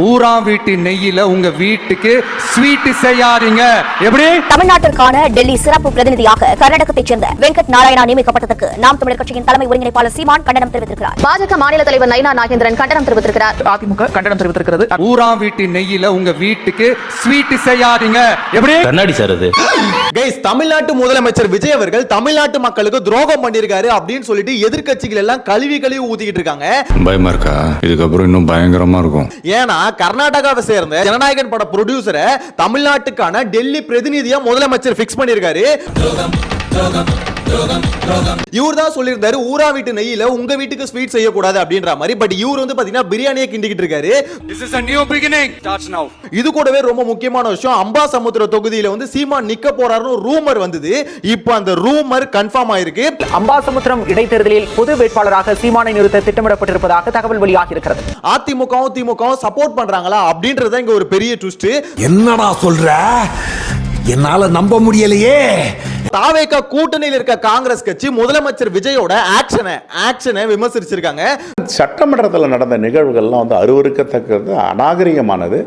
ஊரா வீட்டு நெய்யில உங்க வீட்டுக்கு ஸ்வீட் செய்யாதீங்க. எப்படி? தமிழ்நாட்டிற்கான டெல்லி சிறப்பு பிரதிநிதியாக கர்நாடகத்தைச் சேர்ந்த வெங்கட் நாராயணா நியமிக்கப்பட்டதற்கு நாம் தமிழர் கட்சியின் தலைமை ஒருங்கிணைப்பாளர் சீமான் கண்டனம் தெரிவித்திருக்கிறார். பாஜக மாநில தலைவர் நயினா நாகேந்திரன் கண்டனம் தெரிவித்திருக்கிறார். அதிமுக கண்டனம் தெரிவித்திருக்கிறது. ஊரா வீட்டு நெய்யில உங்க வீட்டுக்கு ஸ்வீட் செய்யாதீங்க. எப்படி? கண்ணாடி சார் அது. கைஸ், தமிழ்நாட்டு முதலமைச்சர் விஜய் அவர்கள் தமிழ்நாட்டு மக்களுக்கு துரோகம் பண்ணிருக்காரு அப்படின்னு சொல்லிட்டு எதிர்க்கட்சிகள் எல்லாம் கழுவி ஊத்திக்கிட்டு இருக்காங்க. பயமா இருக்கா? இதுக்கப்புறம் இன்னும் பயங்கரமா இருக்கும். ஏன்னா கர்நாடகாவை சேர்ந்த ஜனநாயகன் பட ப்ரொடியூசரை தமிழ்நாட்டுக்கான டெல்லி பிரதிநிதியா முதலமைச்சர் பிக்ஸ் பண்ணிருக்காரு. இவர் தான் சொல்லியிருந்தாரு ஊரா வீட்டு நெய்யில உங்க வீட்டுக்கு ஸ்வீட் செய்யக்கூடாது அப்படின்ற மாதிரி. பட் இவர் வந்து பாத்தீங்கன்னா பிரியாணியை கிண்டிக்கிட்டு இருக்காரு. This is a new beginning. Starts now. இது கூடவே ரொம்ப முக்கியமான விஷயம், அம்பாசமுத்திர தொகுதியில வந்து சீமான் நிக்க போறாருன்னு ரூமர் வந்தது. இப்போ அந்த ரூமர் கன்ஃபார்ம் ஆயிருக்கு. அம்பாசமுத்திரம் இடைத்தேர்தலில் பொது வேட்பாளராக சீமானை நிறுத்த திட்டமிடப்பட்டிருப்பதாக தகவல் வெளியாகி இருக்கிறது. அதிமுகவும் திமுகவும் சப்போர்ட் பண்றாங்களா அப்படின்றது இங்க ஒரு பெரிய ட்விஸ்ட். என்னடா சொல்ற? என்னால நம்ப முடியலையே. தாவேகா கூட்டணியில் இருக்க காங்கிரஸ் கட்சி முதலமைச்சர் விஜயோட ஆக்ஷனை விமர்சிச்சிருக்காங்க. சட்டமன்றத்தில் நடந்த நிகழ்வுகள்லாம் வந்து அருவருக்கத்தக்கது, அநாகரிகமானது.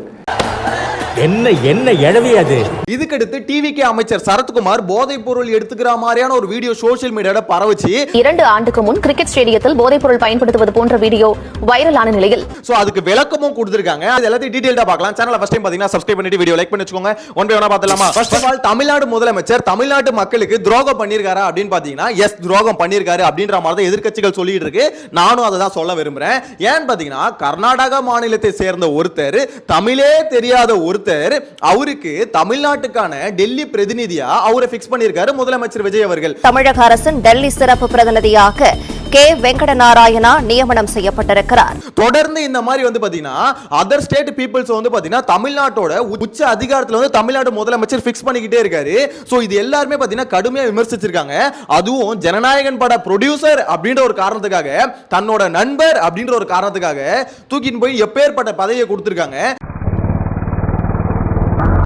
என்ன எழவி அது? இதுக்கடுத்து டிவிகே அமைச்சர் சரத்குமார் போதைப் பொருள் எடுத்துக்கிற மாதிரியான ஒரு வீடியோ சோசியல் மீடியால பரவச்சு 2 ஆண்டுக்கு முன் கிரிக்கெட் ஸ்டேடியத்தில் போதைப் பொருள் பயன்படுத்துவது போன்ற வீடியோ வைரலான நிலையில் சோ அதுக்கு விளக்கமும் கொடுத்திருக்காங்க. அது எல்லாத்தையும் டீடைலா பார்க்கலாம். சேனலை ஃபர்ஸ்ட் டைம் பாத்தீங்கன்னா சப்ஸ்கிரைப் பண்ணிட்டு வீடியோ லைக் பண்ணி வச்சுக்கோங்க. ஒன் பை ஒன்னா பார்த்தலாமா? ஃபர்ஸ்ட் ஆஃப் ஆல், தமிழ்நாடு முதலமைச்சர் தமிழ்நாட்டு மக்களுக்கு துரோகம் பண்ணிருக்காரா அப்படின்னு பாத்தீங்கன்னா எஸ், துரோகம் பண்ணிருக்காரு அப்படின்ற மாதிரி தான் எதிர்க்கட்சிகள் சொல்லிட்டு இருக்கு. நானும் அதை தான் சொல்ல விரும்புறேன். ஏன்னு பாத்தீங்கன்னா கர்நாடகா மாநிலத்தை சேர்ந்த ஒருத்தர், தமிழே தெரியாத ஒருத்தர், அவருக்கு தமிழ்நாட்டுக்கான டெல்லி பிரதிநிதியா அவரை பிக்ஸ் பண்ணிருக்காரு முதலமைச்சர் விஜய் அவர்கள். தமிழக அரசின் டெல்லி சிறப்பு பிரதிநிதியாக கே வெங்கட நாராயணா நியமனம் செய்யப்பட்டிருக்கிறார். தொடர்ந்து இந்த மாதிரி வந்து பாத்தீங்கன்னா அதர் ஸ்டேட் பீப்புள்ஸ் வந்து பாத்தீங்கன்னா தமிழ்நாட்டோட உச்ச அதிகாரத்துல வந்து தமிழ்நாடு முதலமைச்சர் பிக்ஸ் பண்ணிக்கிட்டே இருக்காரு. சோ இது எல்லாருமே பாத்தீங்கன்னா கடுமையா விமர்சிச்சிருக்காங்க. அதுவும் ஜனநாயகன் பட ப்ரொடியூசர் அப்படின்ற ஒரு காரணத்துக்காக, தன்னோட நண்பர் அப்படின்ற ஒரு காரணத்துக்காக தூக்கின்னு போய் எப்பேற்பட்ட பதவியை கொடுத்திருக்காங்க.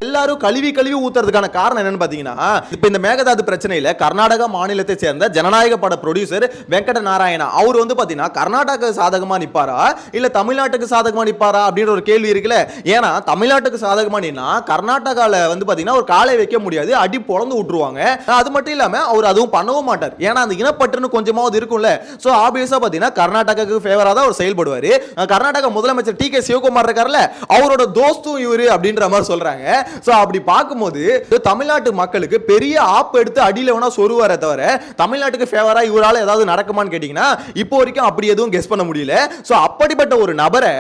எல்லாரும் கழுவி ஊத்துறதுக்கான காரணம் என்னன்னு பாத்தீங்கன்னா, இப்ப இந்த மேகதாது பிரச்சனையில கர்நாடகா மாநிலத்தை சேர்ந்த ஜனநாயக பட ப்ரொடியூசர் வெங்கட நாராயணா அவர் வந்து பாத்தீங்கன்னா கர்நாடகா சாதகமா நிப்பாரா இல்ல தமிழ்நாட்டுக்கு சாதகமா நிப்பாரா அப்படின்ற ஒரு கேள்வி இருக்குல்ல. ஏன்னா தமிழ்நாட்டுக்கு சாதகமா நின்னா கர்நாடகால வந்து பாத்தீங்கன்னா ஒரு காலை வைக்க முடியாது, அடி பொளந்து விட்டுருவாங்க. அது மட்டும் இல்லாம அவர் அதுவும் பண்ணவும் மாட்டார். ஏன்னா அந்த இனப்பற்றுன்னு கொஞ்சமாவது இருக்கும்ல. சோ ஆப்வியஸா பாத்தீங்கன்னா கர்நாடகாவுக்கு ஃபேவரா தான் அவர் செயல்படுவாரு. கர்நாடகா முதலமைச்சர் டி கே சிவகுமார் இருக்காருல்ல, அவரோட தோஸ்தும் இவரு அப்படின்ற மாதிரி சொல்றாங்க. சோ அப்படி பார்க்கும்போது தமிழ்நாட்டு மக்களுக்கு பெரிய ஆப் எடுத்து அடியில வேணா சொருவாரே தவிர தமிழ்நாட்டுக்கு ஃபேவரா இவரால ஏதாவது நடக்குமான்னு கேட்டீங்கன்னா இப்போ வரைக்கும் அப்படி எதுவும் கெஸ் பண்ண முடியல. சோ அப்படிப்பட்ட ஒரு நபரை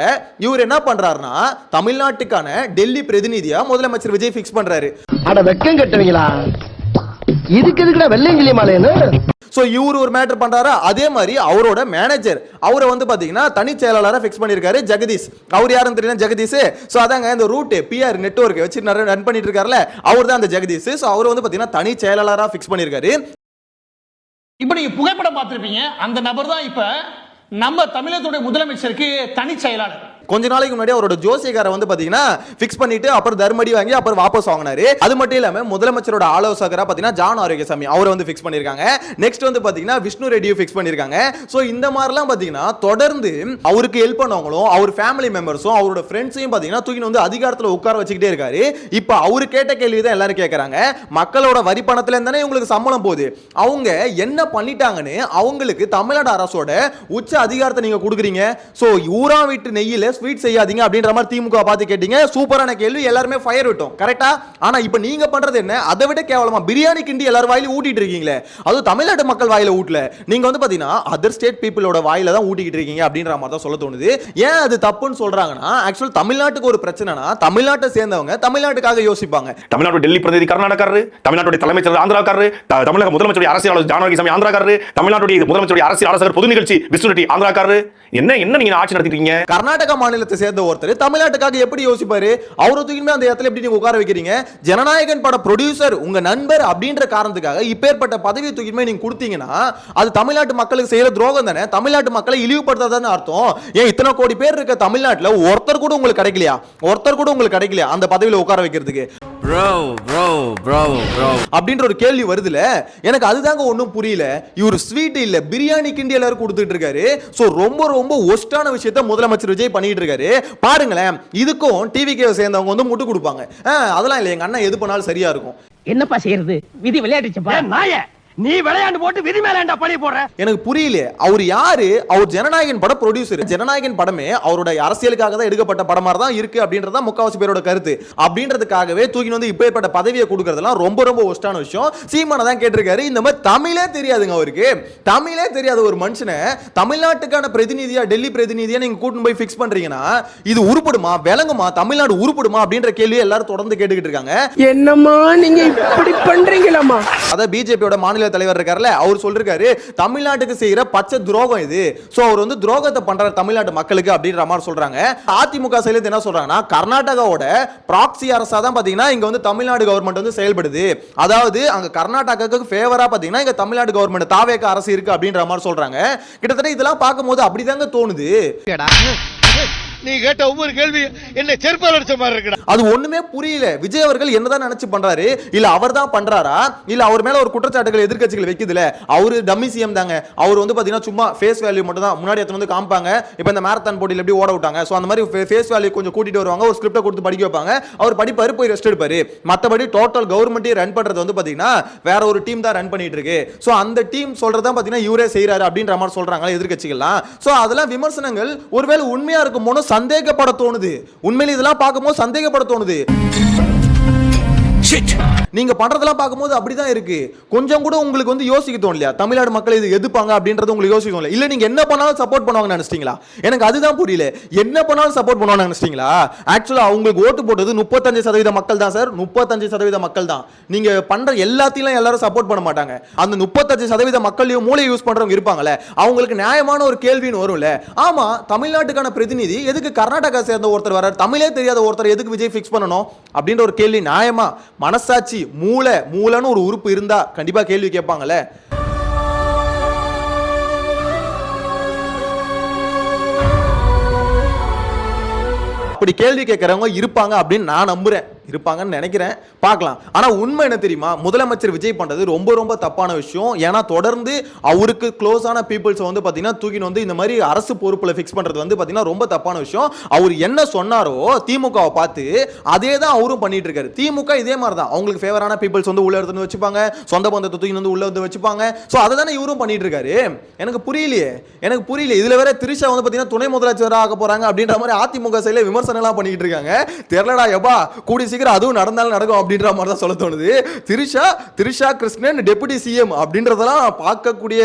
இவர் என்ன பண்றாருன்னா தமிழ்நாட்டுக்கான டெல்லி பிரதிநிதியா முதலமைச்சர் விஜய் பிக்ஸ் பண்றாரு. அட வெக்கம் கட்டுவீங்களா? இதுக்கு எதுக்குடா வெள்ளையங்கிலி மாலைன்னு? சோ இவர் ஒரு மேட்டர் பண்றாரு. அதே மாதிரி அவரோட மேனேஜர் அவரை வந்து பாத்தீங்கன்னா தனி செயலாளரா பிக்ஸ் பண்ணிருக்காரு ஜெகதீஷ். அவர் யாருன்னு தெரியல, ஜெகதீஷ். சோ அதாங்க இந்த ரூட் பிஆர் நெட்வொர்க் வச்சு ரன் பண்ணிட்டு இருக்காருல, அவர் தான் அந்த ஜெகதீஷ். சோ அவர் வந்து பாத்தீங்கன்னா தனி செயலாளரா பிக்ஸ் பண்ணிருக்காரு. இப்ப நீங்க புகைப்படம் பார்த்திருப்பீங்க. அந்த நபர் தான் இப்ப நம்ம தமிழகத்துடைய முதலமைச்சருக்கு தனி செயலாளர். கொஞ்ச நாளைக்கு முன்னாடி அவரோட ஜோசியக்காரை வந்து பாத்தீங்கன்னா பிக்ஸ் பண்ணிட்டு அப்புறம் தர்மடி வாங்கி அப்புறம் வாபஸ் வாங்கினாரு. அது மட்டும் இல்லாம முதலமைச்சரோட ஆலோசகரா பாத்தீங்கன்னா ஜான் ஆரோக்கியசாமி அவரை வந்து பிக்ஸ் பண்ணிருக்காங்க. நெக்ஸ்ட் வந்து பாத்தீங்கன்னா விஷ்ணு ரெட்டியை பிக்ஸ் பண்ணிருக்காங்க. சோ இந்த மாதிரிலாம் பாத்தீங்கன்னா தொடர்ந்து அவருக்கு ஹெல்ப் பண்ணவங்களும் அவர் ஃபேமிலி மெம்பர்ஸும் அவரோட ஃப்ரெண்ட்ஸையும் பாத்தீங்கன்னா தூக்கி வந்து அதிகாரத்துல உட்கார வச்சுக்கிட்டே இருக்காரு. இப்போ அவரு கேட்ட கேள்வி தான் எல்லாரும் கேட்கறாங்க. மக்களோட வரி பணத்துல இருந்தானே இவங்களுக்கு சம்பளம் போகுது, அவங்க என்ன பண்ணிட்டாங்கன்னு அவங்களுக்கு தமிழ்நாடு அரசோட உச்ச அதிகாரத்தை நீங்க கொடுக்குறீங்க. சோ ஊரா வீட்டு நெய்யில ஸ்வீட் செய்யாதீங்க அப்படின்ற மாதிரி திமுக பார்த்து கேட்டீங்க. சூப்பரான கேள்வி, எல்லாருமே ஃபயர் விட்டோம். கரெக்ட்டா? ஆனா இப்போ நீங்க பண்றது என்ன? அதை விட கேவலமா பிரியாணி கிண்டி எல்லாரும் வாயில ஊட்டிட்டு இருக்கீங்களே, அது தமிழ்நாட்டு மக்கள் வாயில ஊட்டல, நீங்க வந்து பாத்தீங்கன்னா அதர் ஸ்டேட் பீப்புளோட வாயில தான் ஊட்டிக்கிட்டு இருக்கீங்க அப்படின்ற மாதிரி தான் சொல்ல தோணுது. ஏன் அது தப்புன்னு சொல்றாங்கன்னா, ஆக்சுவல் தமிழ்நாட்டுக்கு ஒரு பிரச்சனைனா தமிழ்நாட்டை சேர்ந்தவங்க தமிழ்நாட்டுக்காக யோசிப்பாங்க. தமிழ்நாடு டெல்லி பிரதிநிதி கர்நாடகாரரு, தமிழ்நாட்டுடைய தலைமைச்சர் ஆந்திராக்காரரு, தமிழக முதலமைச்சருடைய அரசியலாளர் ஜானகிசாமி ஆந்திராக்காரரு, தமிழ்நாட்டுடைய முதலமைச்சருடைய அரசியல் ஆலோசகர் பொது நிகழ்ச்சி விஷ்ணு ரெட்டி ஆந்திராக்காரரு. என்ன நீங்க ஆட்சி நடத்திட்டீங்க? கர்நாடகா மாநிலத்தை சேர்ந்த ஒருத்தர் தமிழ்நாட்டுக்காக எப்படி யோசிப்பாரு? அவரை தூக்கிமே அந்த இடத்துல எப்படி நீங்க உட்கார வைக்கிறீங்க? ஜனநாயகன் பட ப்ரொடியூசர் உங்க நண்பர் அப்படின்ற காரணத்துக்காக இப்பேற்பட்ட பதவியை தூக்கிமே நீங்க கொடுத்தீங்கன்னா அது தமிழ்நாட்டு மக்களுக்கு செய்யற துரோகம் தானே, தமிழ்நாட்டு மக்களை இழிவுபடுத்தாதானே அர்த்தம். ஏன் இத்தனை கோடி பேர் இருக்க தமிழ்நாட்டுல ஒருத்தர் கூட உங்களுக்கு கிடைக்கலையா? அந்த பதவியில உட்கார வைக்கிறதுக்கு அப்படின்ற ஒரு கேள்வி வருதுல, எனக்கு அதுதாங்க ஒண்ணும் புரியல. இவர் ஸ்வீட் இல்ல பிரியாணி கிண்டி எல்லாரும் கொடுத்துட்டு இருக்காரு. சோ ரொம்ப ரொம்ப ஒஸ்டான விஷயத்தை முதலமைச்சர் விஜய் பண்ணிட்டு இருக்காரு. பாருங்களேன், இதுக்கும் டிவிகே சேர்ந்தவங்க வந்து முட்டு கொடுப்பாங்க. அதெல்லாம் இல்ல, எங்க அண்ணன் எது பண்ணாலும் சரியா இருக்கும். என்னப்பா செய்யறது, விதி விளையாடுச்சப்பா. நாயே, நீ விளையாண்டு போட்டு விதி மேலேண்டா பழி போடுற. எனக்கு புரியல, அவர் யாரு? அவர் ஜனநாயகன் பட ப்ரொடியூசர். ஜனநாயகன் படமே அவரோட அரசியலுக்காக தான் எடுக்கப்பட்ட படமா தான் இருக்கு அப்படின்றத முக்காவாசி பேரோட கருத்து. அப்படின்றதுக்காகவே தூக்கி வந்து இப்பேற்பட்ட பதவியை கொடுக்கறதெல்லாம் ரொம்ப ரொம்ப ஒஸ்டான விஷயம். சீமானை தான் கேட்டிருக்காரு. இந்த மாதிரி தமிழே தெரியாதுங்க அவருக்கு. தமிழே தெரியாத ஒரு மனுஷனை தமிழ்நாட்டுக்கான பிரதிநிதியா, டெல்லி பிரதிநிதியா நீங்க கூட்டிட்டு போய் ஃபிக்ஸ் பண்றீங்கன்னா இது உருப்படுமா, விளங்குமா, தமிழ்நாடு உருப்படுமா அப்படின்ற கேள்வியை எல்லாரும் தொடர்ந்து கேட்டுக்கிட்டு இருக்காங்க. என்னம்மா நீங்க இப்படி பண்றீங்களாமா? அத பிஜேபியோட மாநில தலைவர் இருக்காருல, அவர் சொல்றாரு தமிழ்நாட்டுக்கு செய்யற பச்சை துரோகம் இது. சோ அவர் வந்து துரோகத்தை பண்றாரு தமிழ்நாட்டு மக்களுக்கு அப்படின்ற மாதிரி சொல்றாங்க. அதிமுக சைடுல என்ன சொல்றாங்கன்னா, கர்நாடகாவோட ப்ராக்ஸி அரசா தான் பாத்தீங்கன்னா இங்க வந்து தமிழ்நாடு கவர்மெண்ட் வந்து செயல்படுது. அதாவது அங்க கர்நாடகாவுக்கு ஃபேவரா பாத்தீங்கன்னா இங்க தமிழ்நாடு கவர்மெண்ட் தாவேக அரசு இருக்கு அப்படின்ற மாதிரி சொல்றாங்க. கிட்டத்தட்ட இதெல்லாம் பார்க்கும்போது அப்படிதாங்க தோணுது. நீ கேட்ட ஒவ்வொரு கேள்வி என்ன செருப்பால் அடிச்ச மாதிரி இருக்குடா. அது ஒண்ணுமே புரியல. விஜய் அவர்கள் என்னதான் நினைச்சு பண்றாரு? இல்ல அவர் தான் பண்றாரா? இல்ல அவர் மேல ஒரு குற்றச்சாட்டுகள் எதிர்க்கட்சிகள் வைக்குதுல, அவரு டம்மி சிஎம் தாங்க. அவர் வந்து பாத்தீங்கன்னா சும்மா ஃபேஸ் வேல்யூ மட்டும் தான் முன்னாடி எடுத்து வந்து காமிப்பாங்க. இப்போ இந்த மாரத்தான் போட்டியில எப்படி ஓட விட்டாங்க, சோ அந்த மாதிரி ஃபேஸ் வேல்யூ கொஞ்சம் கூட்டிட்டு வருவாங்க, ஒரு ஸ்கிரிப்டை கொடுத்து படிக்க வைப்பாங்க, அவர் படிப்பாரு, போய் ரெஸ்ட் எடுப்பாரு. மத்தபடி டோட்டல் கவர்மெண்ட்டே ரன் பண்றது வந்து பாத்தீங்கன்னா வேற ஒரு டீம் தான் ரன் பண்ணிட்டு இருக்கு. சோ அந்த டீம் சொல்றதா பாத்தீங்கன்னா இவரே செய்யறாரு அப்படின்ற மாதிரி சொல்றாங்க எதிர்க்கட்சிகள்லாம். சோ அதெல்லாம் விமர்சனங்கள் ஒருவேளை உண்மையா இருக்குமோன்னு சந்தேகப்பட தோணுது. உண்மையில இதெல்லாம் பார்க்கும்போது சந்தேகப்பட தோணுது. நீங்க பண்றதெல்லாம் பார்க்கும்போது அப்படிதான் இருக்கு. கொஞ்சம் கூட உங்களுக்கு வந்து யோசிக்க தோணலையா? தமிழ்நாடு மக்கள் இது எதிர்ப்பாங்க அப்படின்றது உங்களுக்கு யோசிக்க தோணல? இல்ல நீங்க என்ன பண்ணாலும் சப்போர்ட் பண்ணுவாங்க நினைச்சிட்டீங்களா? எனக்கு அதுதான் புரியல. என்ன பண்ணாலும் சப்போர்ட் பண்ணுவாங்க நினைச்சிட்டீங்களா? ஆக்சுவலா அவங்களுக்கு ஓட்டு போட்டது 35% மக்கள் தான் சார். 35% மக்கள் தான். நீங்க பண்ற எல்லாத்தையும் எல்லாரும் சப்போர்ட் பண்ண மாட்டாங்க. அந்த 35% மக்களையும் மூளை யூஸ் பண்றவங்க இருப்பாங்கல்ல, அவங்களுக்கு நியாயமான ஒரு கேள்வின்னு வரும்ல. ஆமா, தமிழ்நாட்டுக்கான பிரதிநிதி எதுக்கு கர்நாடகா சேர்ந்த ஒருத்தர் வரார், தமிழே தெரியாத ஒருத்தர் எதுக்கு விஜய் ஃபிக்ஸ் பண்ணணும் அப்படின்ற ஒரு கேள்வி நியாயமா, மனசாட்சி, மூளைன்னு ஒரு உறுப்பு இருந்தா கண்டிப்பா கேள்வி கேட்பாங்கல்ல. அப்படி கேள்வி கேட்கறவங்க இருப்பாங்க அப்படின்னு நான் நம்புறேன். இருப்பாங்கன்னு நினைக்கிறேன், பார்க்கலாம். ஆனா உண்மை என்ன தெரியுமா? முதலமைச்சர் விஜய் பண்றது ரொம்ப ரொம்ப தப்பான விஷயம். ஏன்னா தொடர்ந்து அவருக்கு க்ளோஸான பீப்புள்ஸ் வந்து பாத்தீங்கன்னா தூக்கின்னு வந்து இந்த மாதிரி அரசு பொறுப்புல ஃபிக்ஸ் பண்றது வந்து பாத்தீங்கன்னா ரொம்ப தப்பான விஷயம். அவர் என்ன சொன்னாரோ திமுகவை பார்த்து அதே தான் அவரும் பண்ணிட்டு இருக்காரு. திமுக இதே மாதிரி தான், அவங்களுக்கு ஃபேவரான பீப்புள்ஸ் வந்து உள்ள எடுத்து வச்சுப்பாங்க, சொந்த பந்தத்தை தூக்கி வந்து உள்ள வந்து வச்சுப்பாங்க. சோ அதை தானே இவரும் பண்ணிட்டு இருக்காரு. எனக்கு புரியல. இதுல வேற திரிஷா வந்து பாத்தீங்கன்னா துணை முதலமைச்சர் ஆக போறாங்க அப்படின்ற மாதிரி அதிமுக சைடுல விமர்சனம் எல்லாம் பண்ணிட்டு இருக்காங்க. தெரியலடா எப்பா, கூடி சீக்கிரம் அதுவும் நடந்தாலும் நடக்கும் அப்படின்ற மாதிரி தான் சொல்ல தோணுது. திரிஷா கிருஷ்ணன் டெபுட்டி சிஎம் அப்படின்றதெல்லாம் பார்க்கக்கூடிய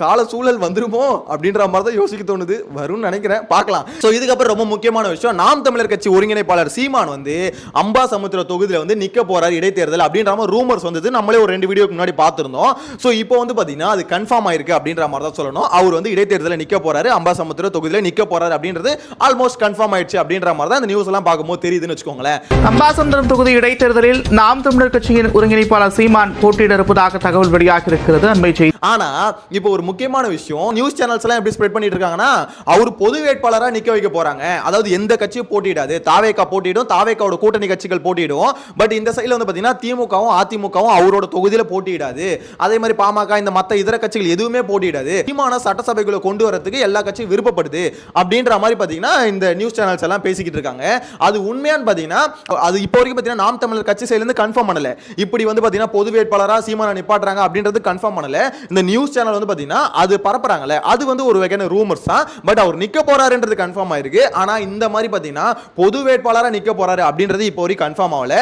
கால சூழல் வந்துருமோ அப்படின்ற மாதிரி தான் யோசிக்க தோணுது. வரும்னு நினைக்கிறேன், பார்க்கலாம். சோ இதுக்கப்புறம் ரொம்ப முக்கியமான விஷயம், நாம் தமிழர் கட்சி ஒருங்கிணைப்பாளர் சீமான் வந்து அம்பாசமுத்திர தொகுதியில வந்து நிக்க போறாரு இடைத்தேர்தல் அப்படின்ற மாதிரி ரூமர்ஸ் வந்தது. நம்மளே ஒரு 2 வீடியோக்கு முன்னாடி பார்த்திருந்தோம். சோ இப்போ வந்து பாத்தீங்கன்னா அது கன்ஃபார்ம் ஆயிருக்கு அப்படின்ற மாதிரி தான் சொல்லணும். அவர் வந்து இடைத்தேர்தலில் நிக்க போறாரு, அம்பாசமுத்திர தொகுதியில நிக்க போறாரு அப்படின்றது ஆல்மோஸ்ட் கன்ஃபார்ம் ஆயிடுச்சு அப்படின்ற மாதிரி தான் இந்த நியூஸ் எல்லாம் பார்க்கும்போது தெரியுதுன்னு வச்சுக்கோங்களேன். அம்பாசமுத்திரம் தொகுதி இடைத்தேர்தலில் நாம் தமிழர் கட்சியின் ஒருங்கிணைப்பாளர் சீமான் போட்டியிட இருப்பதாக தகவல் வெளியாக இருக்கிறது. அண்மை செய்தி. ஆனா இப்போ ஒரு முக்கியமான விஷயம், நியூஸ் சேனல்ஸ் எல்லாம் எப்படி ஸ்ப்ரெட் பண்ணிட்டு இருக்காங்கன்னா, அவர் பொது வேட்பாளரா நிக்க வைக்க போறாங்க. அதாவது எந்த கட்சியும் போட்டியிடாது, தாவேகா போட்டியிடும், தாவேகாவோட கூட்டணி கட்சிகள் போட்டியிடும். பட் இந்த சைடுல வந்து பாத்தீங்கன்னா திமுகவும் அதிமுகவும் அவரோட தொகுதியில போட்டியிடாது. அதே மாதிரி பாமக இந்த மத்த இதர கட்சிகள் எதுவுமே போட்டியிடாது. சீமான சட்டசபைக்குள்ள கொண்டு வரதுக்கு எல்லா கட்சியும் விருப்பப்படுது அப்படின்ற மாதிரி பாத்தீங்கன்னா இந்த நியூஸ் சேனல்ஸ் எல்லாம் பேசிக்கிட்டு இருக்காங்க. அது உண்மையான்னு பாத்தீங்கன்னா அது இப்போ வரைக்கும் பாத்தீங்கன்னா நாம் தமிழர் கட்சி சைடுல இருந்து கன்ஃபார்ம் பண்ணல. இப்படி வந்து பாத்தீங்கன்னா பொது வேட்பாளரா சீமான நிப்பாட்டுறாங்க அப்படின்றது கன்ஃபார்ம் பண்ணல. இந்த நியூஸ் சேனல் வந்து பாத்தீங்கன்னா அது பரப்புறாங்களே, அது வந்து ஒரு வகையான ரூமர்ஸ் தான். பட் அவர் நிக்க போறாருன்றது கன்ஃபார்ம் ஆயிருக்கு. ஆனா இந்த மாதிரி பாத்தீங்கன்னா பொது வேட்பாளரா நிக்க போறாரு அப்படின்றது இப்போ வரைக்கும் கன்ஃபார்ம் ஆகல.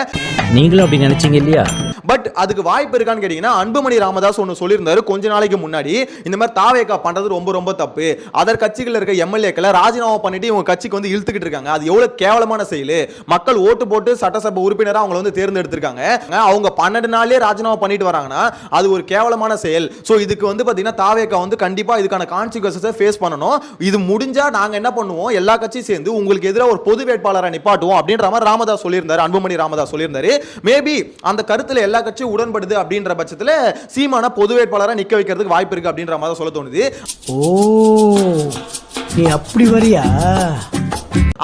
நீங்களும் அப்படி நினைச்சீங்க இல்லையா? பட் அதுக்கு வாய்ப்பு இருக்கான்னு கேட்டீங்கன்னா, அன்புமணி ராமதாஸ் ஒன்னு சொல்லியிருந்தாரு கொஞ்ச நாளைக்கு முன்னாடி, இந்த மாதிரி தாவேகா பண்றது ரொம்ப ரொம்ப தப்பு, அதர் கட்சிகள் இருக்க எம்எல்ஏக்களை ராஜினாமா பண்ணிட்டு இவங்க கட்சிக்கு வந்து இழுத்துக்கிட்டு இருக்காங்க, அது எவ்வளவு கேவலமான செயல், மக்கள் ஓட்டு போட்டு சட்டசபை உறுப்பினரா அவங்களை வந்து தேர்ந்தெடுத்திருக்காங்க, அவங்க 12 நாள்லயே ராஜினாமா பண்ணிட்டு வராங்கன்னா அது ஒரு கேவலமான செயல். சோ இதுக்கு வந்து பாத்தீங்கன்னா தாவேகா வந்து கண்டிப்பா இதுக்கான கான்சிக்வன்சஸை ஃபேஸ் பண்ணணும். இது முடிஞ்சா நாங்க என்ன பண்ணுவோம், எல்லா கட்சியும் சேர்ந்து உங்களுக்கு எதிராக ஒரு பொது வேட்பாளரை நிப்பாட்டுவோம் அப்படின்ற மாதிரி ராமதாஸ் சொல்லியிருந்தாரு, அன்புமணி ராமதாஸ் சொல்லியிருந்தாரு. மேபி அந்த கருத்துல எல்லா கட்சியும் உடன்படுது அப்படின்ற பட்சத்துல சீமான பொது வேட்பாளரா நிக்க வைக்கிறதுக்கு வாய்ப்பு இருக்கு அப்படின்ற மாதிரி சொல்ல தோணுது. ஓ, நீ அப்படி வரியா?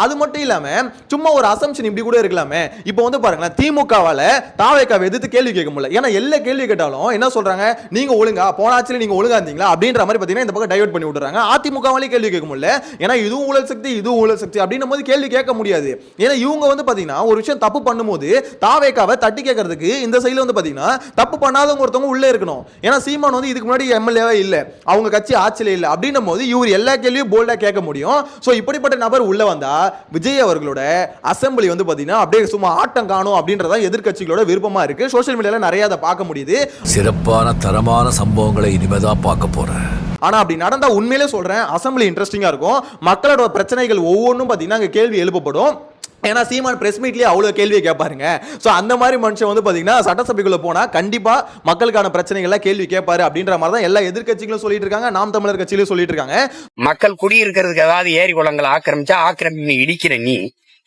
அது மட்டும் இல்லாம சும்மா ஒரு அசம்ஷன் இப்படி கூட இருக்கலாமே. இப்போ வந்து பாருங்களேன், திமுகவால தாவேக்காவை எதிர்த்து கேள்வி கேட்க முடியல. ஏன்னா எல்லா கேள்வி கேட்டாலும் என்ன சொல்றாங்க, நீங்க ஒழுங்கா போனாச்சுல நீங்க ஒழுங்கா இருந்தீங்களா அப்படின்ற மாதிரி பாத்தீங்கன்னா இந்த பக்கம் டைவர்ட் பண்ணி விட்டுறாங்க. அதிமுகவாலே கேள்வி கேட்க முடியல. ஏன்னா இதுவும் ஊழல் சக்தி இதுவும் ஊழல் சக்தி அப்படின்னும் போது கேள்வி கேட்க முடியாது. ஏன்னா இவங்க வந்து பாத்தீங்கன்னா ஒரு விஷயம் தப்பு பண்ணும்போது தாவேக்காவை தட்டி கேட்கறதுக்கு இந்த சைடுல வந்து பாத்தீங்கன்னா தப்பு பண்ணாதவங்க ஒருத்தவங்க உள்ள இருக்கணும். ஏன்னா சீமான் வந்து இதுக்கு முன்னாடி எம்எல்ஏவே இல்ல, அவங்க கட்சி ஆட்சியில இல்ல அப்படின்னும் போது இவர் எல்லா கேள்வியும் போல்டா கேட்க முடியும். சோ இப்படிப்பட்ட நபர் உள்ள வந்தா விஜய் அவர்களோட அசெம்பிளி வந்து பாத்தீங்கன்னா அப்படியே சும்மா ஆட்டம் காணும் அப்படின்றத எதிர்க்கட்சிகளோட விருப்பமா இருக்கு. சோஷியல் மீடியால நிறைய அதை பார்க்க முடியுது. சிறப்பான தரமான சம்பவங்களை இனிமேதான் பார்க்க போறேன். ஆனா அப்படி நடந்தா உண்மையிலே சொல்றேன் அசெம்பிளி இன்ட்ரெஸ்டிங்கா இருக்கும். மக்களோட பிரச்சனைகள் ஒவ்வொன்றும் பாத்தீங்கன்னா அங்க கேள்வி எழுப்பப்படும். ஏன்னா சீமான் பிரஸ் மீட்லயே அவ்வளவு கேள்வியை கேட்பாருங்க. சோ அந்த மாதிரி மனுஷன் வந்து பாத்தீங்கன்னா சட்டசபைக்குள்ள போனா கண்டிப்பா மக்களுக்கான பிரச்சனைகள்லாம் கேள்வி கேட்பாரு அப்படின்ற மாதிரி தான் எல்லா எதிர்க்கட்சிகளும் சொல்லிட்டு இருக்காங்க, நாம் தமிழர் கட்சியிலும் சொல்லிட்டு இருக்காங்க. மக்கள் குடியிருக்கிறதுக்கு ஏதாவது ஏரி குளங்களை ஆக்கிரமிச்சா ஆக்கிரமி இடிக்கிற நீ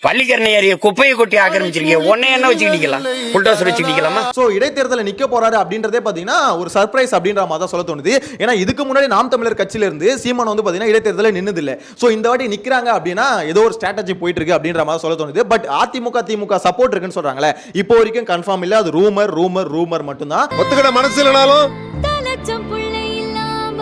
பள்ளிக்கரணை ஏரிய குப்பையை கொட்டி ஆக்கிரமிச்சிருக்கீங்க, உன்னை என்ன வச்சுக்கிட்டீங்களா, புல்டோசர் வச்சுக்கிட்டீங்களா? சோ இடைத்தேர்தலில் நிக்க போறாரு அப்படின்றதே பாத்தீங்கன்னா ஒரு சர்ப்ரைஸ் அப்படின்ற மாதிரி தான் சொல்ல தோணுது. ஏன்னா இதுக்கு முன்னாடி நாம் தமிழர் கட்சியில இருந்து சீமான் வந்து பாத்தீங்கன்னா இடைத்தேர்தலில் நின்னது இல்ல. சோ இந்த வாட்டி நிக்கிறாங்க அப்படின்னா ஏதோ ஒரு ஸ்ட்ராட்டஜி போயிட்டு இருக்கு அப்படின்ற மாதிரி சொல்ல தோணுது. பட் அதிமுக திமுக சப்போர்ட் இருக்குன்னு சொல்றாங்களே, இப்போ வரைக்கும் கன்ஃபார்ம் இல்ல, அது ரூமர் மட்டும்தான். ஒத்துக்கிட மனசு இல்லனாலும்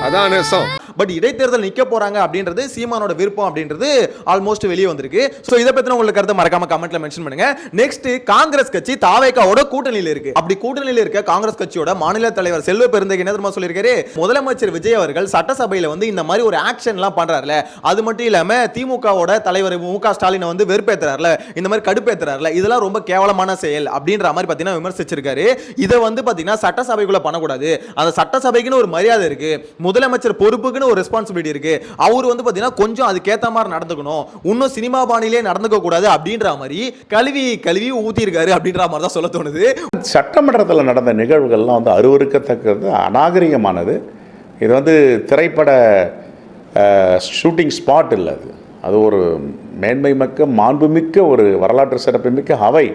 அதான் நேசம். பட் இடைத்தேர்தல் நிக்க போறாங்க அப்படின்றது சீமானோட விருப்பம் அப்படின்றது ஆல்மோஸ்ட் வெளியே வந்திருக்கு. சோ இத பத்தின உங்களுக்கு கருத்து மறக்காம கமெண்ட்ல மென்ஷன் பண்ணுங்க. நெக்ஸ்ட் காங்கிரஸ் கட்சி தாவேக்காவோட கூட்டணியில இருக்கு. அப்படி கூட்டணியில இருக்க காங்கிரஸ் கட்சியோட மாநில தலைவர் செல்வ பெருந்தகை என்ன தெரியுமா சொல்லியிருக்காரு, முதலமைச்சர் விஜய் அவர்கள் சட்டசபையில வந்து இந்த மாதிரி ஒரு ஆக்ஷன் எல்லாம் பண்றாருல, அது மட்டும் இல்லாம திமுகவோட தலைவர் மு.க. ஸ்டாலினை வந்து வெறுப்பேத்துறாருல, இந்த மாதிரி கடுப்பேத்துறாருல, இதெல்லாம் ரொம்ப கேவலமான செயல் அப்படின்ற மாதிரி பாத்தீங்கன்னா விமர்சிச்சிருக்காரு. இதை வந்து பாத்தீங்கன்னா சட்டசபைக்குள்ள பண்ணக்கூடாது, அந்த சட்டசபைக்குன்னு ஒரு மரியாதை இருக்கு, முதலமைச்சர் பொறுப்புக்குன்னு ஒரு ரெஸ்பான்சிபிலிட்டி இருக்கு, அவர் வந்து பாத்தீங்கன்னா கொஞ்சம் அதுக்கேத்த மாதிரி நடந்துக்கணும், இன்னும் சினிமா பாணியிலே நடந்துக்க கூடாது அப்படின்ற மாதிரி கழுவி ஊத்தி இருக்காரு அப்படின்ற மாதிரி தான் சொல்ல தோணுது. சட்டமன்றத்தில் நடந்த நிகழ்வுகள்லாம் வந்து அருவருக்கத்தக்கது, அநாகரிகமானது. இது வந்து திரைப்பட ஷூட்டிங் ஸ்பாட் இல்லை, அது ஒரு மேன்மை மிக்க மாண்புமிக்க ஒரு வரலாற்று சிறப்புமிக்க அவை.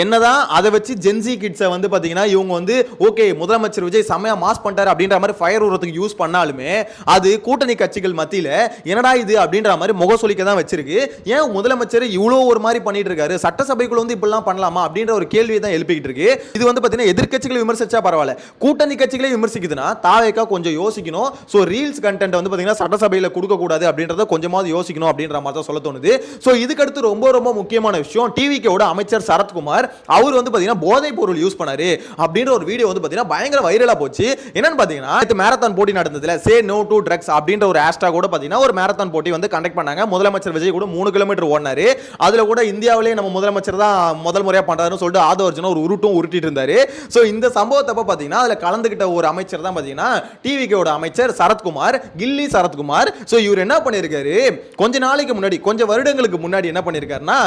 என்னதான் அதை வச்சு ஜென்சி கிட்ஸை வந்து பாத்தீங்கன்னா இவங்க வந்து ஓகே முதலமைச்சர் விஜய் செம்மையா மாஸ் பண்ணிட்டாரு அப்படின்ற மாதிரி ஃபயர் உரத்துக்கு யூஸ் பண்ணாலுமே அது கூட்டணி கட்சிகள் மத்தியில என்னடா இது அப்படின்ற மாதிரி முகசொலிக்க தான் வச்சிருக்கு. ஏன் முதலமைச்சர் இவ்வளவு ஒரு மாதிரி பண்ணிட்டு இருக்காரு, சட்டசபைக்குள்ள வந்து இப்படிலாம் பண்ணலாமா அப்படின்ற ஒரு கேள்வியை தான் எழுப்பிக்கிட்டு இருக்கு. இது வந்து பாத்தீங்கன்னா எதிர்க்கட்சிகளை விமர்சிச்சா பரவாயில்ல, கூட்டணி கட்சிகளை விமர்சிக்குதுன்னா தாவேக்கா கொஞ்சம் யோசிக்கணும். ஸோ ரீல்ஸ் கண்டென்ட் வந்து பாத்தீங்கன்னா சட்டசபையில கொடுக்க கூடாது அப்படின்றத கொஞ்சமாவது யோசிக்கணும் அப்படின்ற மாதிரி தான் சொல்ல தோணுது. ஸோ இதுக்கு அடுத்து ரொம்ப முக்கியமான விஷயம், டிவிக்கோட அமைச்சர் சரத்குமார் அவர் வந்து பாத்தீங்கன்னா போதைப் பொருள் யூஸ் பண்ணாரு அப்படின்ற ஒரு வீடியோ வந்து பாத்தீங்கன்னா பயங்கர வைரலா போச்சு. என்னன்னு பாத்தீங்கன்னா மேரத்தான் போட்டி நடந்ததுல சே நோ டு ட்ரக்ஸ் அப்படின்ற ஒரு ஹேஷ்டாக் கூட பாத்தீங்கன்னா ஒரு மேரத்தான் போட்டி வந்து கண்டக்ட் பண்ணாங்க. முதலமைச்சர் விஜய் கூட 3 கிலோமீட்டர் ஓடினாரு. அதுல கூட இந்தியாவிலேயே நம்ம முதலமைச்சர் தான் முதல் முறையா பண்றாருன்னு சொல்லிட்டு ஆதவர்ஜுனா ஒரு உருட்டிட்டு இருந்தாரு. சோ இந்த சம்பவத்தப்ப பாத்தீங்கன்னா அதுல கலந்துகிட்ட ஒரு அமைச்சர் தான் பாத்தீங்கன்னா டிவிக்கோட அமைச்சர் சரத்குமார், கில்லி சரத்குமார். சோ இவர் என்ன பண்ணிருக்காரு, கொஞ்ச நாளைக்கு முன்னாடி கொஞ்சம் வருடங்களுக்கு முன்னாடி என்ன பண்ணிருக்காருன்னா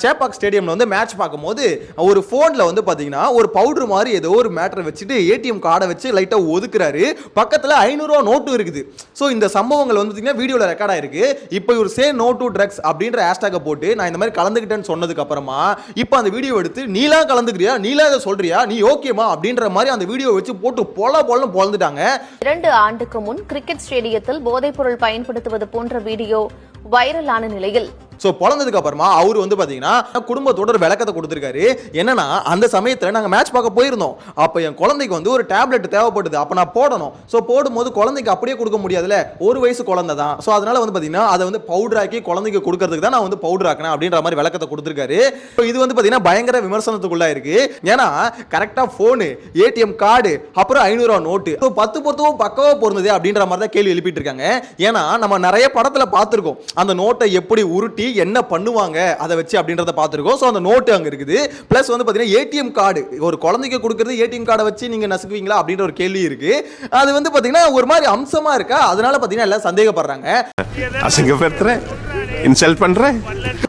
சேப்பாக் ஸ்டேடியம்ல வந்து மேட்ச் பார்க்கும்போது ஒரு போன்ல வந்து பாத்தீங்கன்னா ஒரு பவுடர் மாதிரி ஏதோ ஒரு மேட்டர் வச்சுட்டு ஏடிஎம் கார்டை வச்சு லைட்டா ஒதுக்குறாரு, பக்கத்துல 500 ரூபாய் நோட்டு இருக்குது. சோ இந்த சம்பவங்கள் வந்து பாத்தீங்கன்னா வீடியோல ரெக்கார்ட் ஆயிருக்கு. இப்போ இவர் சே நோ டு ட்ரக்ஸ் அப்படின்ற ஹேஷ்டாக போட்டு நான் இந்த மாதிரி கலந்துக்கிட்டேன்னு சொன்னதுக்கு அப்புறமா இப்போ அந்த வீடியோ எடுத்து நீலா கலந்துக்கிறியா, நீலா இதை சொல்றியா, நீ ஓகேமா அப்படின்ற மாதிரி அந்த வீடியோ வச்சு போட்டு பொலன்னு பொளந்துட்டாங்க. 2 ஆண்டுக்கு முன் கிரிக்கெட் ஸ்டேடியத்தில் போதைப் பொருள் பயன்படுத்துவது போன்ற வீடியோ வைரலான நிலையில் சோ பொளந்ததுக்கு அப்புறமா அவர் வந்து பாத்தீங்கன்னா குடும்பத்தோட ஒரு விளக்கத்தை கொடுத்திருக்காரு. என்னன்னா அந்த சமயத்துல நாங்க மேட்ச் பார்க்க போயிருந்தோம், அப்ப என் குழந்தைக்கு வந்து ஒரு டேப்லெட் தேவைப்படுது, அப்ப நான் போடணும். சோ போடும்போது குழந்தைக்கு அப்படியே கொடுக்க முடியாதுல, 1 வயசு குழந்தை தான். சோ அதனால வந்து பாத்தீங்கன்னா அதை வந்து பவுடர் ஆக்கி குழந்தைக்கு கொடுக்கறதுக்கு தான் நான் வந்து பவுடர் ஆக்கினேன் அப்படின்ற மாதிரி விளக்கத்தை கொடுத்திருக்காரு. இது வந்து பாத்தீங்கன்னா பயங்கர விமர்சனத்துக்குள்ள இருக்கு. ஏன்னா கரெக்டா போனு, ஏடிஎம் கார்டு, அப்புறம் 500 ரூபாய் நோட்டு, 10 பொருத்தமும் பக்கவா பொருந்தது அப்படின்ற மாதிரி தான் கேள்வி எழுப்பிட்டு இருக்காங்க. ஏன்னா நம்ம நிறைய படத்துல பார்த்திருக்கோம் அந்த நோட்டை எப்படி உருட்டி என்ன பண்ணுவாங்க அதை வச்சு அப்படின்றத பார்த்திருக்கோம். சோ அந்த நோட்டு அங்க இருக்குது. பிளஸ் வந்து பாத்தீங்கன்னா ஏடிஎம் கார்டு, ஒரு குழந்தைக்கு கொடுக்கிறது ஏடிஎம் கார்டை வச்சு நீங்க நசுக்குவீங்களா அப்படின்ற ஒரு கேள்வி இருக்கு. அது வந்து பாத்தீங்கன்னா ஒரு மாதிரி அம்சமா இருக்கா, அதனால பாத்தீங்கன்னா எல்லாம் சந்தேகப்படுறாங்க. அசிங்கப்படுத்துறேன், இன்சல்ட் பண்றேன்.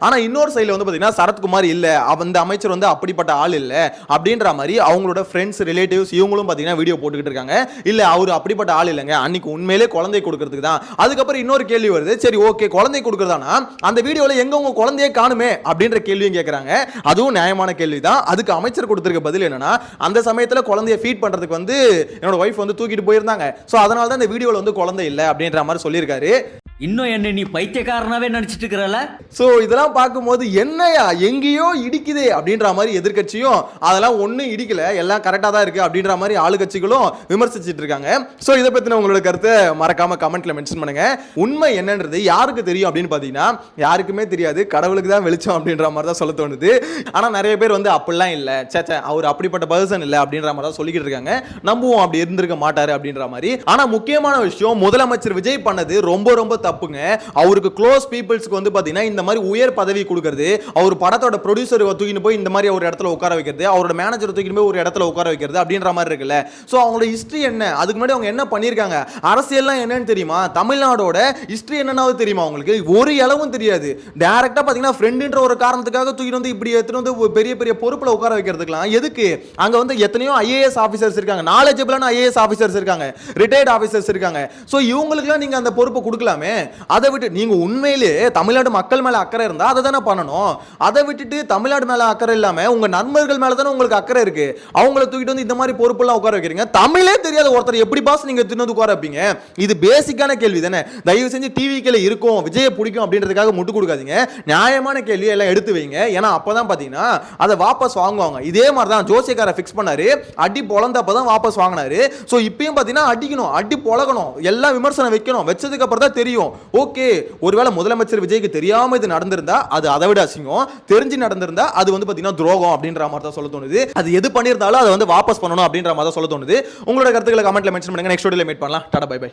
ஆனா இன்னொரு சைடுல வந்து பாத்தீங்கன்னா சரத்குமார் இல்ல, அந்த அமைச்சர் வந்து அப்படிப்பட்ட ஆள் இல்ல அப்படின்ற மாதிரி அவங்களோட ஃப்ரெண்ட்ஸ் ரிலேட்டிவ்ஸ் இவங்களும் பாத்தீங்கன்னா வீடியோ போட்டுக்கிட்டு இருக்காங்க. இல்ல அவர் அப்படிப்பட்ட ஆள் இல்லைங்க, அன்னைக்கு உண்மையிலே குழந்தை கொடுக்கறதுக்கு தான். அதுக்கப்புறம் இன்னொரு கேள்வி வருது, சரி ஓகே குழந்தை கொடுக்கறதானா அந்த வீடியோல எங்க உங்க குழந்தையே காணுமே அப்படின்ற கேள்வியும் கேட்கறாங்க. அதுவும் நியாயமான கேள்விதான். அதுக்கு அமைச்சர் கொடுத்திருக்க பதில் என்னன்னா அந்த சமயத்துல குழந்தையை ஃபீட் பண்றதுக்கு வந்து என்னோட வைஃப் வந்து தூக்கிட்டு போயிருந்தாங்க, சோ அதனால தான் இந்த வீடியோல வந்து குழந்தை இல்ல அப்படின்ற மாதிரி சொல்லியிருக்காரு. இன்னும் என்ன நீ பைத்தியக்காரனாவே நடிச்சிட்டு இருக்கிறல. சோ இதெல்லாம் பார்க்கும்போது என்னையா எங்கேயோ இடிக்குதே அப்படின்ற மாதிரி எதிர்க்கட்சியும் அதெல்லாம் ஒண்ணும் இடிக்கல, எல்லாம் கரெக்டா தான் இருக்கு அப்படின்ற மாதிரி ஆளுங்கட்சிகளும் விமர்சிச்சிட்டு இருக்காங்க. சோ இதை பத்தின உங்களோட கருத்தை மறக்காம கமெண்ட்ல மென்ஷன் பண்ணுங்க. உண்மை என்னன்றது யாருக்கு தெரியும் அப்படின்னு பாத்தீங்கன்னா யாருக்குமே தெரியாது, கடவுளுக்கு தான் வெளிச்சம் அப்படின்ற மாதிரி தான் சொல்ல தோணுது. ஆனா நிறைய பேர் வந்து அப்படிலாம் இல்ல, சேச்சே அவர் அப்படிப்பட்ட பர்சன் இல்ல அப்படின்ற மாதிரி தான் சொல்லிக்கிட்டு இருக்காங்க. நம்புவோம் அப்படி இருந்திருக்க மாட்டாரு அப்படின்ற மாதிரி. ஆனா முக்கியமான விஷயம், முதலமைச்சர் விஜய் பண்ணது ரொம்ப ரொம்ப தப்புங்க. அவருக்கு க்ளோஸ் பீப்புள்ஸ்க்கு வந்து பாத்தீங்கன்னா இந்த மாதிரி உயர் பதவி கொடுக்கிறது, அவர் படத்தோட ப்ரொடியூசர் தூக்கிட்டு போய் இந்த மாதிரி ஒரு இடத்துல உட்கார வைக்கிறது, அவரோட மேனேஜர் தூக்கிட்டு போய் ஒரு இடத்துல உட்கார வைக்கிறது அப்படின்ற மாதிரி இருக்குல்ல. சோ அவங்களோட ஹிஸ்டரி என்ன, அதுக்கு முன்னாடி அவங்க என்ன பண்ணிருக்காங்க, அரசியல்லாம் என்னன்னு தெரியுமா, தமிழ்நாடோட ஹிஸ்டரி என்னன்னாவது தெரியுமா உங்களுக்கு? ஒரு அளவும் தெரியாது. டைரக்டா பாத்தீங்கன்னா ஃப்ரெண்ட்ன்ற ஒரு காரணத்துக்காக தூக்கிட்டு வந்து இப்படி எடுத்துட்டு வந்து பெரிய பெரிய பொறுப்புல உட்கார வைக்கிறதுக்கலாம் எதுக்கு? அங்க வந்து எத்தனையோ ஐஏஎஸ் ஆபீசர்ஸ் இருக்காங்க, நாலேஜபிளான ஐஏஎஸ் ஆபீசர்ஸ் இருக்காங்க, ரிட்டையர்ட் ஆபீசர்ஸ் இருக்காங்க. சோ இவங்களுக்குலாம் நீங்க அந்த பொறுப்பை கொடுக்கலாமே. அதை விட்டு நீங்க உண்மையிலேயே தமிழ்நாடு மக்கள் மேல அக்கறை இருந்தா அதை தானே பண்ணணும். அதை விட்டுட்டு தமிழ்நாடு மேல அக்கறை இல்லாம உங்க நண்பர்கள் மேல தானே உங்களுக்கு அக்கறை இருக்கு, அவங்கள தூக்கிட்டு வந்து இந்த மாதிரி பொறுப்பெல்லாம் உட்கார வைக்கிறீங்க. தமிழே தெரியாத ஒருத்தர் எப்படி பாஸ் நீங்க தின்னு உட்கார வைப்பீங்க? இது பேசிக்கான கேள்வி தானே. தயவு செஞ்சு டிவிக்கல இருக்கும் விஜய பிடிக்கும் அப்படின்றதுக்காக முட்டு கொடுக்காதீங்க. நியாயமான கேள்வி எல்லாம் எடுத்து வைங்க. ஏன்னா அப்பதான் பாத்தீங்கன்னா அதை வாபஸ் வாங்குவாங்க. இதே மாதிரி தான் ஜோசியக்கார ஃபிக்ஸ் பண்ணாரு, அடி பொளந்தப்பதான் வாபஸ் வாங்கினாரு. சோ இப்பயும் பாத்தீங்கன்னா அடிக்கணும், அடி பொளகணும், எல்லாம் விமர்சனம் வைக்கணும். வச்சதுக்கு அப்புறம் தான் தெரியும். ஓகே ஒருவேளை முதலமைச்சர் விஜய்க்கு தெரியாம இது நடந்திருந்தா அது அதை விட அசிங்கம், தெரிஞ்சு நடந்திருந்தா அது வந்து பாத்தீங்கன்னா துரோகம் அப்படின்ற மாதிரி தான் சொல்ல தோணுது. அது எது பண்ணியிருந்தாலும் அதை வந்து வாபஸ் பண்ணணும் அப்படின்ற மாதிரி தான் சொல்ல தோணுது. உங்களோட கருத்துக்களை கமெண்ட்ல மென்ஷன் பண்ணுங்க. நெக்ஸ்ட் வீடியோல மீட் பண்ணலாம். Tata bye by.